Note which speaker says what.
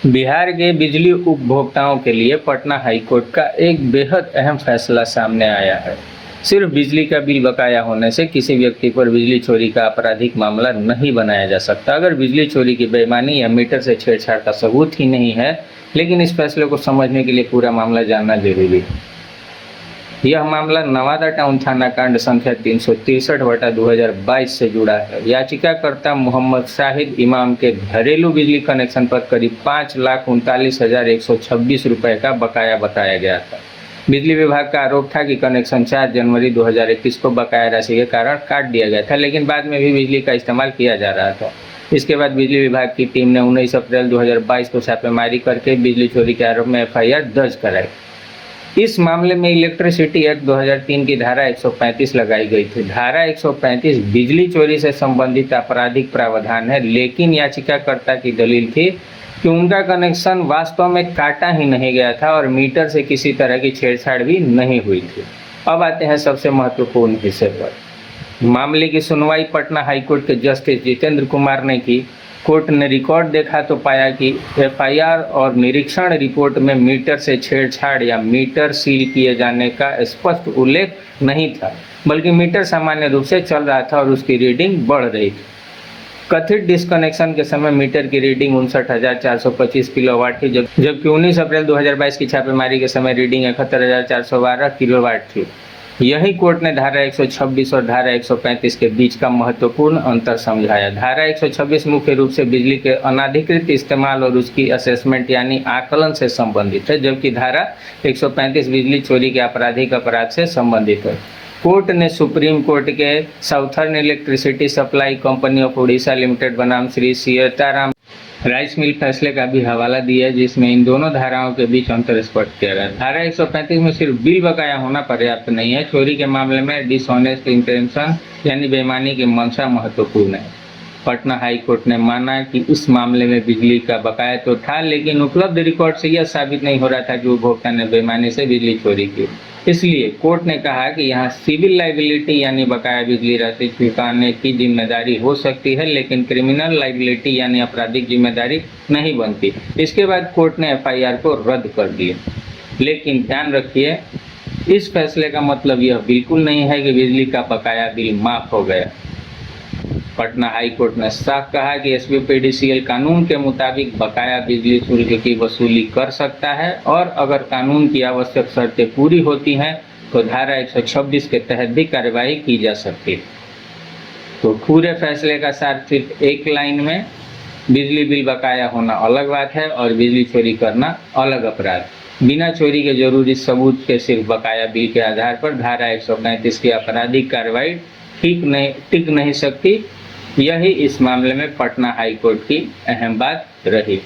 Speaker 1: बिहार के बिजली उपभोक्ताओं के लिए पटना हाईकोर्ट का एक बेहद अहम फैसला सामने आया है। सिर्फ बिजली का बिल बकाया होने से किसी व्यक्ति पर बिजली चोरी का आपराधिक मामला नहीं बनाया जा सकता अगर बिजली चोरी की बेईमानी या मीटर से छेड़छाड़ का सबूत ही नहीं है। लेकिन इस फैसले को समझने के लिए पूरा मामला जानना जरूरी है। यह मामला नवादा टाउन थाना कांड संख्या 363/2022 से जुड़ा है। याचिकाकर्ता मोहम्मद शाहिद इमाम के घरेलू बिजली कनेक्शन पर करीब 5,39,126 रुपए का बकाया बताया गया था। बिजली विभाग का आरोप था कि कनेक्शन 4 जनवरी 2021 को बकाया राशि के कारण काट दिया गया था, लेकिन बाद में भी बिजली का इस्तेमाल किया जा रहा था। इसके बाद बिजली विभाग की टीम ने 19 अप्रैल 2022 को छापेमारी करके बिजली चोरी के आरोप में FIR दर्ज कराई। इस मामले में इलेक्ट्रिसिटी एक्ट 2003 की धारा 135 लगाई गई थी। धारा 135 बिजली चोरी से संबंधित आपराधिक प्रावधान है, लेकिन याचिकाकर्ता की दलील थी कि उनका कनेक्शन वास्तव में काटा ही नहीं गया था और मीटर से किसी तरह की छेड़छाड़ भी नहीं हुई थी। अब आते हैं सबसे महत्वपूर्ण हिस्से पर। मामले की सुनवाई पटना हाईकोर्ट के जस्टिस जितेंद्र कुमार ने की। कोर्ट ने रिकॉर्ड देखा तो पाया कि FIR और निरीक्षण रिपोर्ट में मीटर से छेड़छाड़ या मीटर सील किए जाने का स्पष्ट उल्लेख नहीं था, बल्कि मीटर सामान्य रूप से चल रहा था और उसकी रीडिंग बढ़ रही थी। कथित डिस्कनेक्शन के समय मीटर की रीडिंग 59,425 किलोवाट थी, जबकि 19 अप्रैल 2022 की छापेमारी के समय रीडिंग 71,412 किलोवाट थी। यही कोर्ट ने धारा 126 और धारा 135 के बीच का महत्वपूर्ण अंतर समझाया। धारा 126 मुख्य रूप से बिजली के अनाधिकृत इस्तेमाल और उसकी असेसमेंट यानी आकलन से संबंधित है, जबकि धारा 135 बिजली चोरी के आपराधिक अपराध से संबंधित है। कोर्ट ने सुप्रीम कोर्ट के southern electricity supply company of Orissa limited बनाम श्री सीताराम राइस मिल फैसले का भी हवाला दिया, जिसमें इन दोनों धाराओं के बीच अंतर स्पष्ट किया गया। धारा 135 में सिर्फ बिल बकाया होना पर्याप्त नहीं है, चोरी के मामले में डिसऑनेस्ट इंटेंशन यानी बेईमानी की मंशा महत्वपूर्ण है। पटना हाई कोर्ट ने माना कि उस मामले में बिजली का बकाया तो था, लेकिन उपलब्ध रिकॉर्ड से यह साबित नहीं हो रहा था कि उपभोक्ता ने बेईमानी से बिजली चोरी की। इसलिए कोर्ट ने कहा कि यहाँ सिविल लाइबिलिटी यानी बकाया बिजली राशि चुकाने की जिम्मेदारी हो सकती है, लेकिन क्रिमिनल लाइबिलिटी यानी आपराधिक जिम्मेदारी नहीं बनती। इसके बाद कोर्ट ने FIR को रद्द कर दिया। लेकिन ध्यान रखिए, इस फैसले का मतलब यह बिल्कुल नहीं है कि बिजली का बकाया बिल माफ हो गया। पटना हाई कोर्ट ने साफ कहा कि SBPDCL कानून के मुताबिक बकाया बिजली शुल्क की वसूली कर सकता है और अगर कानून की आवश्यक शर्तें पूरी होती हैं तो धारा 126 के तहत भी कार्रवाई की जा सकती है। तो पूरे फैसले का सार सिर्फ एक लाइन में, बिजली बिल बकाया होना अलग बात है और बिजली चोरी करना अलग अपराध। बिना चोरी के जरूरी सबूत के सिर्फ बकाया बिल के आधार पर धारा 135 की आपराधिक कार्रवाई टिक नहीं सकती। यही इस मामले में पटना हाई कोर्ट की अहम बात रही।